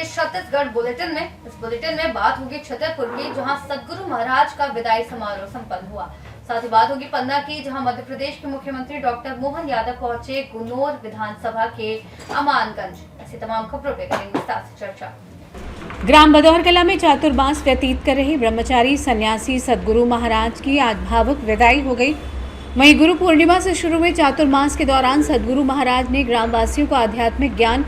Chhattisgarh bulletin में। इस bulletin में बात होगी छतरपुर की, जहां सदगुरु महाराज का विदाई समारोह संपन्न हुआ। साथ ही बात होगी पन्ना की, जहां मध्य प्रदेश के मुख्यमंत्री डॉक्टर मोहन यादव पहुंचे गुनोर विधानसभा के अमानगंज। ऐसी तमाम खबरों पर करेंगे विस्तार से चर्चा। ग्राम बदौर कला में चातुर्मास व्यतीत कर रहे ब्रह्मचारी सन्यासी सदगुरु महाराज की आज भावुक विदाई हो गई। वहीं गुरु पूर्णिमा से शुरू हुए चातुर्मास के दौरान सदगुरु महाराज ने ग्रामवासियों को आध्यात्मिक ज्ञान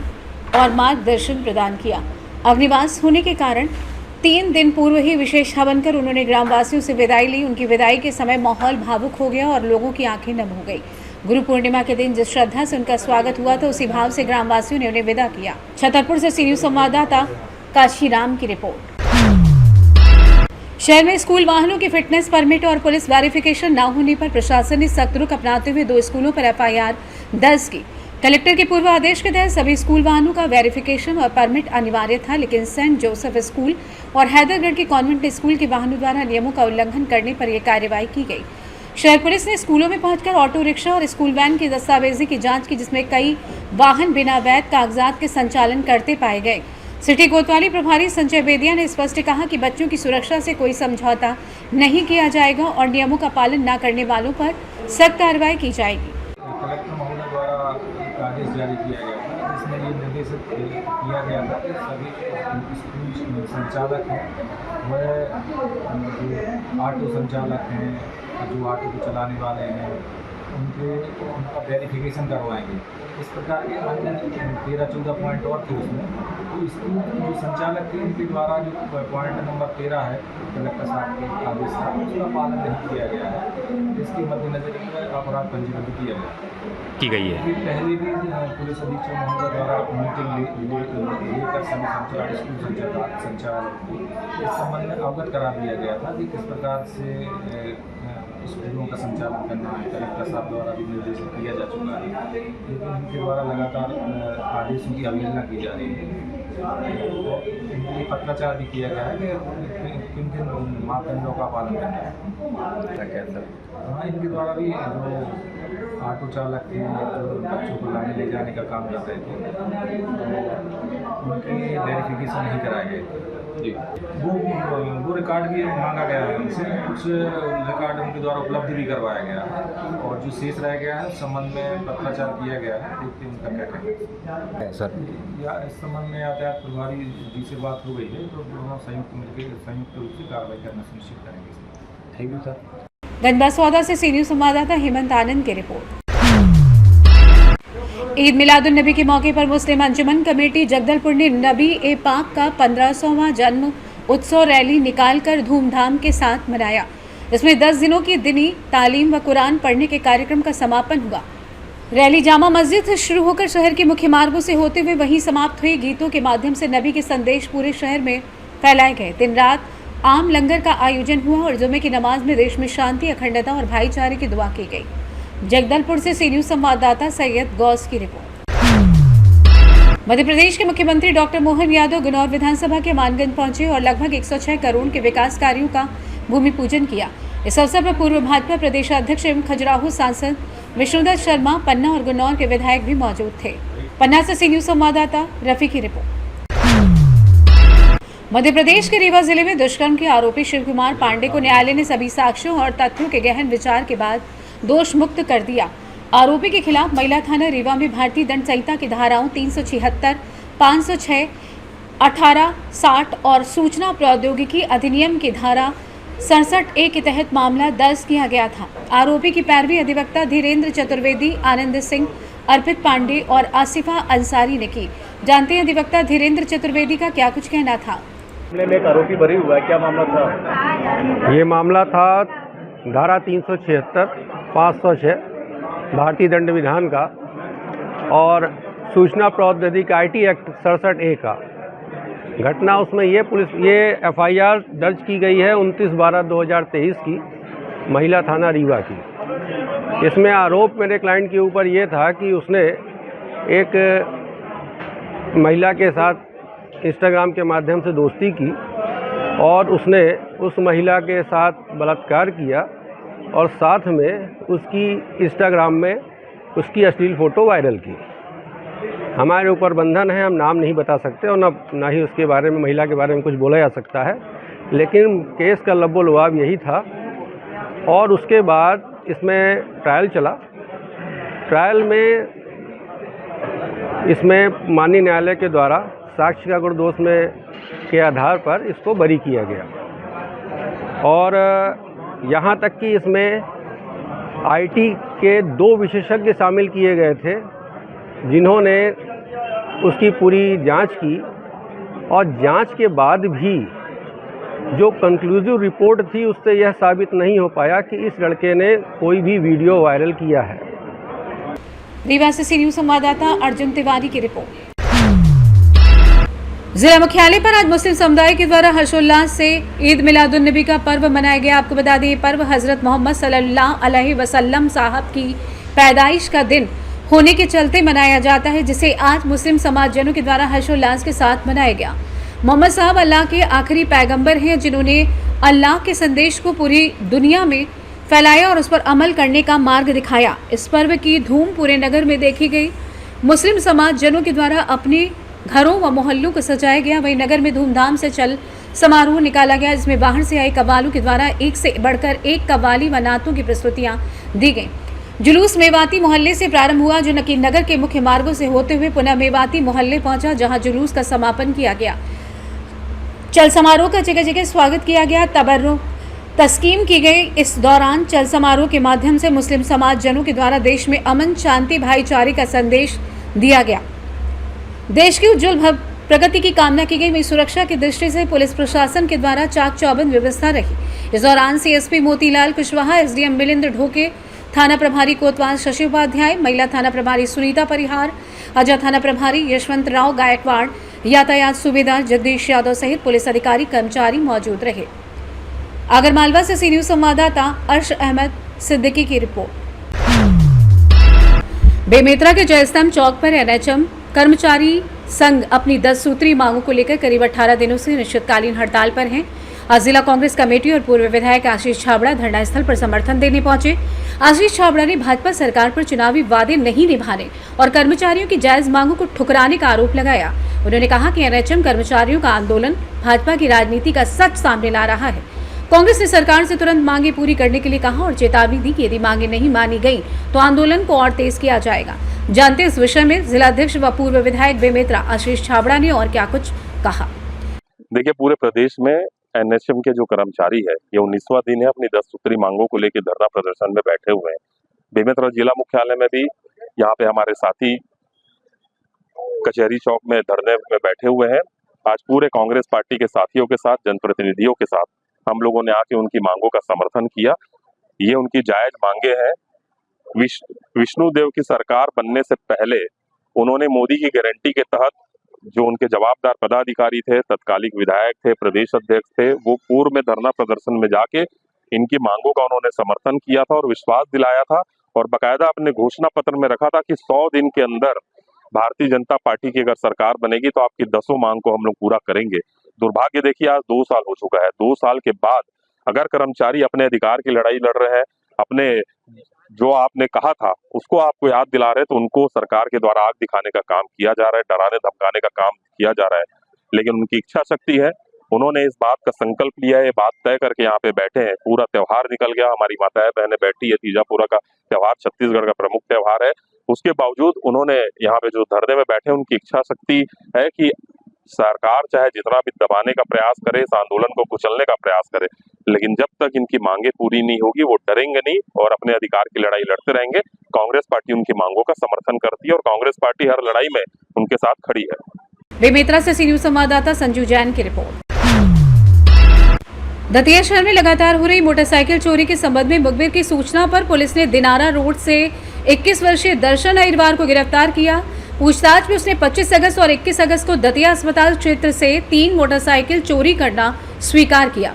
और मार्गदर्शन प्रदान किया। अग्निवास होने के कारण 3 दिन पूर्व ही विशेष हवन कर उन्होंने ग्रामवासियों से विदाई ली। उनकी विदाई के समय माहौल भावुक हो गया और लोगों की आंखें नम हो गई। गुरु पूर्णिमा के दिन जिस श्रद्धा से उनका स्वागत हुआ था, उसी भाव से ग्रामवासियों ने उन्हें विदा किया। छतरपुर से सीनियर संवाददाता काशीराम की रिपोर्ट। शहर में स्कूल वाहनों की फिटनेस परमिट और पुलिस वेरिफिकेशन न होने पर प्रशासन ने सख्त रुख अपनाते हुए 2 स्कूलों पर FIR दर्ज की। कलेक्टर के पूर्व आदेश के तहत सभी स्कूल वाहनों का वेरिफिकेशन और परमिट अनिवार्य था, लेकिन सेंट जोसेफ स्कूल और हैदरगढ़ के कॉन्वेंट स्कूल के वाहनों द्वारा नियमों का उल्लंघन करने पर यह कार्रवाई की गई। शहर पुलिस ने स्कूलों में पहुंचकर ऑटो रिक्शा और स्कूल वैन की दस्तावेजी की जांच की, जिसमें कई वाहन बिना वैध कागजात के संचालन करते पाए गए। सिटी कोतवाली प्रभारी संजय बेदिया ने स्पष्ट कहा कि बच्चों की सुरक्षा से कोई समझौता नहीं किया जाएगा और नियमों का पालन न करने वालों पर सख्त कार्रवाई की जाएगी। कलेक्टर महोदय द्वारा एक आदेश जारी किया गया था, जिसमें ये निर्देशित किया गया था कि सभी स्कूल संचालक हैं, वह जो ऑटो संचालक हैं, जो ऑटो को चलाने वाले हैं, उनका वेरिफिकेशन करवाएंगे। इस प्रकार के अन्य 13-14 पॉइंट और थे उसमें। तो स्कूल जो संचालक थे, उनके द्वारा जो पॉइंट नंबर 13 है कलेक्टर साहब के आदेश का, उसका पालन नहीं किया गया है। इसके मद्देनजर अपराध पंजीबद्ध किया गया की गई है। पहले भी पुलिस अधीक्षक महोदय द्वारा मीटिंग लेकर सभी स्कूल संचालक को इस संबंध में अवगत करा दिया गया था कि किस प्रकार से स्कूलों का संचालन करना है। कलेक्टर साहब द्वारा भी निर्देशित किया जा चुका है, लेकिन उनके द्वारा लगातार आदेशों की अवहेलना की जा रही है। इनके लिए पत्राचार भी किया गया है कि किन किन मापदंडों का पालन करना है। हाँ, इनके द्वारा भी जो ऑटो चालक थे, जो बच्चों को लाने ले जाने का काम कर रहे थे, तो उनके वेरिफिकेशन नहीं कराए गए जी। वो रिकॉर्ड भी मांगा गया है उनसे, कुछ रिकॉर्ड उनके द्वारा उपलब्ध भी करवाया गया है और जो शेष रह गया है उस संबंध में पत्राचार किया गया है। देखते उनका क्या कहना है सर। या इस संबंध में यातायात प्रभारी जी से बात हो गई है, तो दोनों संयुक्त रूप से कार्रवाई करना सुनिश्चित करेंगे। Thank you sir. गंजबासौदा से सीनियर संवाददाता हेमंत आनंद की रिपोर्ट। ईद मिलादुन नबी के मौके पर मुस्लिम अंजुमन कमेटी जगदलपुर ने नबी ए पाक का 1500वां जन्म उत्सव रैली निकालकर धूमधाम के साथ मनाया। इसमें 10 दिनों की दीनी तालीम व कुरान पढ़ने के कार्यक्रम का समापन हुआ। रैली जामा मस्जिद से शुरू होकर शहर के मुख्य मार्गों से होते हुए वहीं समाप्त हुई। गीतों के माध्यम से नबी के संदेश पूरे शहर में फैलाए गए। दिन रात आम लंगर का आयोजन हुआ और जुमे की नमाज में देश में शांति, अखंडता और भाईचारे की दुआ की गई। जगदलपुर से सी न्यूज संवाददाता सैयद गौस की रिपोर्ट। मध्य प्रदेश के मुख्यमंत्री डॉक्टर मोहन यादव गुनौर विधानसभा के अमानगंज पहुंचे और लगभग 106 करोड़ के विकास कार्यों का भूमि पूजन किया। इस अवसर पर पूर्व भाजपा प्रदेशाध्यक्ष एवं खजुराहो सांसद विष्णुदत्त शर्मा, पन्ना और गुनौर के विधायक भी मौजूद थे। पन्ना से सी न्यूज संवाददाता रफी की रिपोर्ट। मध्य प्रदेश के रीवा जिले में दुष्कर्म के आरोपी शिव कुमार पांडे को न्यायालय ने सभी साक्ष्यों और तथ्यों के गहन विचार के बाद दोष मुक्त कर दिया। आरोपी के खिलाफ महिला थाना रीवा में भारतीय दंड संहिता की धाराओं 376, 506, 18, 60 और सूचना प्रौद्योगिकी अधिनियम की धारा 67A के तहत मामला दर्ज किया गया था। आरोपी की पैरवी अधिवक्ता धीरेन्द्र चतुर्वेदी, आनंद सिंह, अर्पित पांडे और आसिफा अंसारी ने की। जानते हैं अधिवक्ता धीरेन्द्र चतुर्वेदी का क्या कुछ कहना था। में एक आरोपी बरी हुआ है, क्या मामला था? ये मामला था धारा 376, 506 भारतीय दंड विधान का और सूचना प्रौद्योगिकी IT एक्ट 67A का। घटना उसमें ये FIR दर्ज की गई है 29/12/2023 की महिला थाना रीवा की। इसमें आरोप मेरे क्लाइंट के ऊपर ये था कि उसने एक महिला के साथ इंस्टाग्राम के माध्यम से दोस्ती की और उसने उस महिला के साथ बलात्कार किया और साथ में उसकी इंस्टाग्राम में उसकी अश्लील फ़ोटो वायरल की। हमारे ऊपर बंधन है, हम नाम नहीं बता सकते और ना ही उसके बारे में, महिला के बारे में कुछ बोला जा सकता है, लेकिन केस का लब्बो लुआब यही था। और उसके बाद इसमें ट्रायल चला। ट्रायल में इसमें माननीय न्यायालय के द्वारा साक्ष्य का गुण दोष में के आधार पर इसको बरी किया गया। और यहाँ तक कि इसमें आईटी के 2 विशेषज्ञ शामिल किए गए थे, जिन्होंने उसकी पूरी जांच की और जांच के बाद भी जो कंक्लूसिव रिपोर्ट थी उससे यह साबित नहीं हो पाया कि इस लड़के ने कोई भी वीडियो वायरल किया है। रीवा से सी न्यूज संवाददाता अर्जुन तिवारी की रिपोर्ट। जिला मुख्यालय पर आज मुस्लिम समुदाय के द्वारा हर्षोल्लास से ईद मिलादुन नबी का पर्व मनाया गया। आपको बता दें, ये पर्व हजरत मोहम्मद सल्लल्लाहु अलैहि वसल्लम साहब की पैदाइश का दिन होने के चलते मनाया जाता है, जिसे आज मुस्लिम समाजजनों के द्वारा हर्षोल्लास के साथ मनाया गया। मोहम्मद साहब अल्लाह के आखिरी पैगंबर हैं, जिन्होंने अल्लाह के संदेश को पूरी दुनिया में फैलाया और उस पर अमल करने का मार्ग दिखाया। इस पर्व की धूम पूरे नगर में देखी गई। मुस्लिम समाजजनों के द्वारा अपने घरों व मोहल्लों को सजाया गया। वहीं नगर में धूमधाम से चल समारोह निकाला गया, जिसमें बाहर से आए कव्वालों के द्वारा एक से बढ़कर एक कव्वाली व नातों की प्रस्तुतियां दी गईं। जुलूस मेवाती मोहल्ले से प्रारंभ हुआ, जो नकी नगर के मुख्य मार्गों से होते हुए पुनः मेवाती मोहल्ले पहुंचा, जहां जुलूस का समापन किया गया। चल समारोह का जगह जगह स्वागत किया गया, तबर्रुक तस्कीम की गई। इस दौरान चल समारोह के माध्यम से मुस्लिम समाज जनों के द्वारा देश में अमन, शांति, भाईचारे का संदेश दिया गया। देश की उज्जवल प्रगति की कामना की गई। वहीं सुरक्षा की दृष्टि से पुलिस प्रशासन के द्वारा चाक चौबंद व्यवस्था रही। इस दौरान सीएसपी मोतीलाल कुशवाहा, एसडीएम मिलिंद ढोके, थाना प्रभारी कोतवाल शशि उपाध्याय, महिला थाना प्रभारी सुनीता परिहार, अजय थाना प्रभारी यशवंत राव गायकवाड़, यातायात सूबेदार जगदीश यादव सहित पुलिस अधिकारी कर्मचारी मौजूद रहे। आगरमालवा से सी न्यूज संवाददाता अर्श अहमद सिद्दीकी की रिपोर्ट। बेमेतरा के जयस्तंभ चौक पर एनएचएम कर्मचारी संघ अपनी 10 सूत्री मांगों को लेकर करीब 18 दिनों से निश्चितकालीन हड़ताल पर हैं। आज जिला कांग्रेस कमेटी और पूर्व विधायक आशीष छाबड़ा धरना स्थल पर समर्थन देने पहुंचे। आशीष छाबड़ा ने भाजपा सरकार पर चुनावी वादे नहीं निभाने और कर्मचारियों की जायज मांगों को ठुकराने का आरोप लगाया। उन्होंने कहा कि एनएचएम कर्मचारियों का आंदोलन भाजपा की राजनीति का सच सामने ला रहा है। कांग्रेस ने सरकार से तुरंत मांगे पूरी करने के लिए कहा और चेतावनी दी कि यदि मांगे नहीं मानी गई तो आंदोलन को और तेज किया जाएगा। जानते इस विषय में जिलाध्यक्ष व पूर्व विधायक बेमेतरा आशीष छाबड़ा ने और क्या कुछ कहा। देखिए, पूरे प्रदेश में एनएचएम के जो कर्मचारी है, ये 19वां दिन है अपनी 10 सूत्री मांगों को लेकर धरना प्रदर्शन में बैठे हुए हैं। बेमेतरा जिला मुख्यालय में भी यहाँ पे हमारे साथी कचहरी चौक में धरने में बैठे हुए हैं। आज पूरे कांग्रेस पार्टी के साथियों के साथ, जनप्रतिनिधियों के साथ हम लोगों ने आके उनकी मांगों का समर्थन किया। ये उनकी जायज मांगे हैं। विष्णुदेव की सरकार बनने से पहले उन्होंने मोदी की गारंटी के तहत जो उनके जवाबदार पदाधिकारी थे, तत्कालिक विधायक थे, प्रदेश अध्यक्ष थे, वो पूर्व में धरना प्रदर्शन में जाके इनकी मांगों का उन्होंने समर्थन किया था और विश्वास दिलाया था और बकायदा अपने घोषणा पत्र में रखा था कि 100 दिन के अंदर भारतीय जनता पार्टी की अगर सरकार बनेगी तो आपकी 10 मांग को हम लोग पूरा करेंगे। दुर्भाग्य देखिए, आज 2 साल हो चुका है। 2 साल के बाद अगर कर्मचारी अपने अधिकार की लड़ाई लड़ रहे हैं, अपने जो आपने कहा था उसको आपको याद दिला रहे, तो उनको सरकार के द्वारा आग दिखाने का काम किया जा रहा है, डराने धमकाने का काम किया जा रहा है। लेकिन उनकी इच्छा शक्ति है, उन्होंने इस बात का संकल्प लिया है, ये बात तय करके यहाँ पे बैठे हैं। पूरा त्योहार निकल गया, हमारी माताएं बहनें बैठी है, तीजापुरा का त्योहार छत्तीसगढ़ का प्रमुख त्योहार है। उसके बावजूद उन्होंने यहाँ पे जो धरने में बैठे, उनकी इच्छा शक्ति है कि सरकार चाहे जितना भी दबाने का प्रयास करे, इस आंदोलन को कुचलने का प्रयास करे, लेकिन जब तक इनकी मांगे पूरी नहीं होगी वो डरेंगे नहीं और अपने अधिकार की लड़ाई लड़ते रहेंगे। कांग्रेस पार्टी उनकी मांगों का समर्थन करती है और कांग्रेस पार्टी हर लड़ाई में उनके साथ खड़ी है। बेमेतरा से सी न्यूज संवाददाता संजू जैन की रिपोर्ट। दतिया शहर में लगातार हो रही मोटरसाइकिल चोरी के संबंध में मुखबिर की सूचना पर पुलिस ने दिनारा रोड से 21 वर्षीय दर्शन अहिरवार को गिरफ्तार किया। पूछताछ में उसने 25 अगस्त और 21 अगस्त को दतिया अस्पताल क्षेत्र से 3 मोटरसाइकिल चोरी करना स्वीकार किया।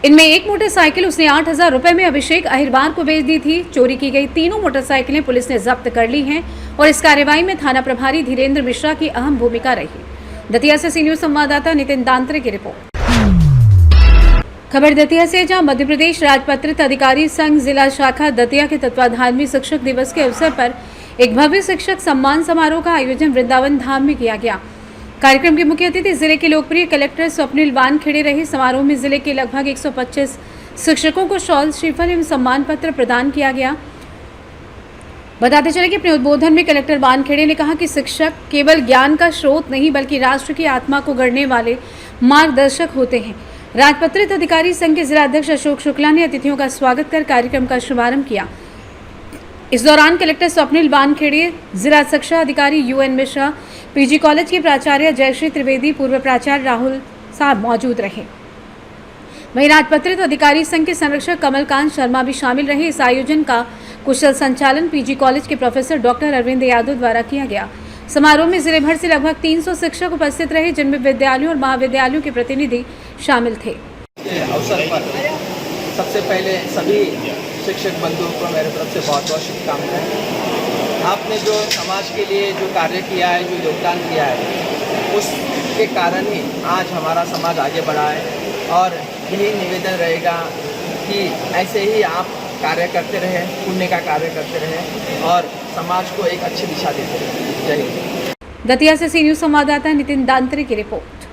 इनमें एक मोटरसाइकिल उसने 8,000 रुपए में अभिषेक अहिरवार को बेच दी थी। चोरी की गई तीनों मोटरसाइकिलें पुलिस ने जब्त कर ली हैं और इस कार्रवाई में थाना प्रभारी धीरेन्द्र मिश्रा की अहम भूमिका रही। दतिया से सी न्यूज संवाददाता नितिन दांत्रे की रिपोर्ट। खबर दतिया से, जहां मध्य प्रदेश राजपत्रित अधिकारी संघ जिला शाखा दतिया के तत्वाधान में शिक्षक दिवस के अवसर पर एक भव्य शिक्षक सम्मान समारोह का आयोजन वृंदावन धाम में किया गया। कार्यक्रम के मुख्य अतिथि जिले के लोकप्रिय कलेक्टर स्वप्निल वानखेड़े रहे। समारोह में जिले के लगभग 125 शिक्षकों को शॉल, श्रीफल एवं सम्मान पत्र प्रदान किया गया। बताते चले कि अपने उद्बोधन में कलेक्टर वानखेड़े ने कहा कि शिक्षक केवल ज्ञान का स्रोत नहीं बल्कि राष्ट्र की आत्मा को गढ़ने वाले मार्गदर्शक होते हैं। राजपत्रित अधिकारी संघ के जिलाध्यक्ष अशोक शुक्ला ने अतिथियों का स्वागत कर कार्यक्रम का शुभारंभ किया। इस दौरान कलेक्टर स्वप्निल वानखेड़े, जिला शिक्षा अधिकारी UN मिश्रा, PG कॉलेज के प्राचार्य जयश्री त्रिवेदी, पूर्व प्राचार्य राहुल साहब मौजूद रहे। वहीं राजपत्रित अधिकारी संघ के संरक्षक कमलकांत शर्मा भी शामिल रहे। इस आयोजन का कुशल संचालन PG कॉलेज के प्रोफेसर डॉक्टर अरविंद यादव द्वारा किया गया। समारोह में जिले भर से लगभग 300 शिक्षक उपस्थित रहे, जिनमें विद्यालयों और महाविद्यालयों के प्रतिनिधि शामिल थे। अवसर पर सबसे पहले सभी शिक्षक बंधुओं को मेरे तरफ से बहुत बहुत शुभकामनाएं। आपने जो समाज के लिए जो कार्य किया है, जो योगदान दिया है, उसके कारण ही आज हमारा समाज आगे बढ़ा है। और यही निवेदन रहेगा कि ऐसे ही आप कार्य करते रहें, पुण्य का कार्य करते रहें और समाज को एक अच्छी दिशा देते रहें। जय हिंद। दतिया से सी न्यूज संवाददाता नितिन दांतरे की रिपोर्ट।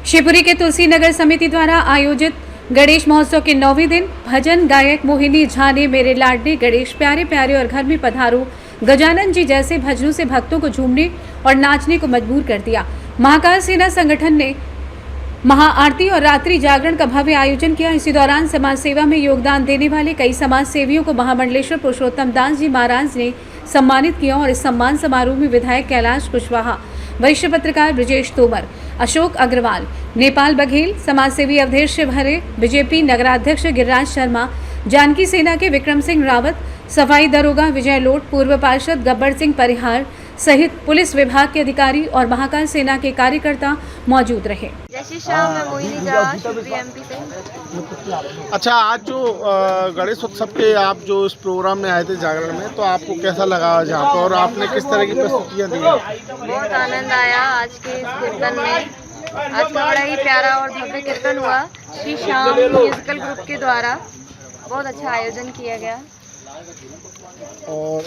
शिवपुरी के तुलसी नगर समिति द्वारा आयोजित गणेश महोत्सव के 9वें दिन भजन गायक मोहिनी झा ने मेरे लाडले गणेश प्यारे प्यारे और घर में पधारो गजानन जी जैसे भजनों से भक्तों को झूमने और नाचने को मजबूर कर दिया। महाकाल सेना संगठन ने महाआरती और रात्रि जागरण का भव्य आयोजन किया। इसी दौरान समाज सेवा में योगदान देने वाले कई समाज सेवियों को महामंडलेश्वर पुरुषोत्तम दास जी महाराज ने सम्मानित किया और इस सम्मान समारोह में विधायक कैलाश कुशवाहा, वरिष्ठ पत्रकार ब्रजेश तोमर, अशोक अग्रवाल, नेपाल बघेल, समाजसेवी अवधेश शिवहरे, बीजेपी नगराध्यक्ष गिरिराज शर्मा, जानकी सेना के विक्रम सिंह रावत, सफाई दरोगा विजय लोट, पूर्व पार्षद गब्बर सिंह परिहार सहित पुलिस विभाग के अधिकारी और महाकाल सेना के कार्यकर्ता मौजूद रहे। जय श्री श्याम, मैं मोहिनी झा, शिवपुरी MP से। अच्छा, आज जो गणेश उत्सव के आप जो इस प्रोग्राम में आए थे जागरण में, तो आपको कैसा लगा जहाँ पर और आपने किस तरह की प्रस्तुतियाँ दी? बहुत आनंद आया आज के इस कीर्तन में। आज का बड़ा ही प्यारा और भव्य कीर्तन हुआ श्री श्याम म्यूजिकल ग्रुप के द्वारा। बहुत अच्छा आयोजन किया गया। और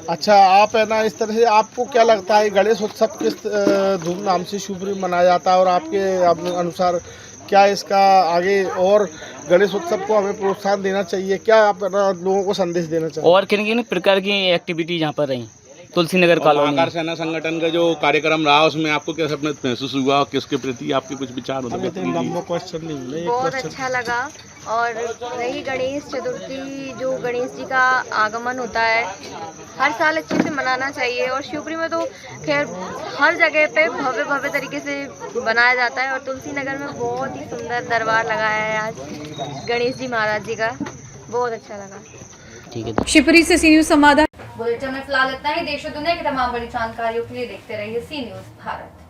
अच्छा, आप है ना, इस तरह से आपको क्या लगता है गणेश उत्सव किस धूमधाम से शिवपुरी में मनाया जाता है और आपके अनुसार क्या इसका आगे और गणेश उत्सव को हमें प्रोत्साहन देना चाहिए? क्या आप लोगों को संदेश देना चाहिए? और किन प्रकार की एक्टिविटी यहाँ पर रही तुलसी नगर कॉलोनी? महाकाल सेना संगठन का जो कार्यक्रम रहा उसमें आपको कैसा महसूस हुआ? किसके प्रति आपके कुछ विचार होते हैं? क्वेश्चन नहीं, बहुत अच्छा लगा। और रही गणेश चतुर्थी, जो गणेश जी का आगमन होता है, हर साल अच्छे से मनाना चाहिए। और शिवपुरी में तो खैर हर जगह पे भव्य भव्य तरीके से बनाया जाता है। और तुलसी नगर में बहुत ही सुंदर दरबार लगाया है आज गणेश जी महाराज जी का। बहुत अच्छा लगा। ठीक है। शिवपुरी से सी न्यूज संवाददाता। बुलेटिन में फिलहाल इतना ही। देश और दुनिया की तमाम बड़ी जानकारियों के लिए देखते रहिए सी न्यूज भारत।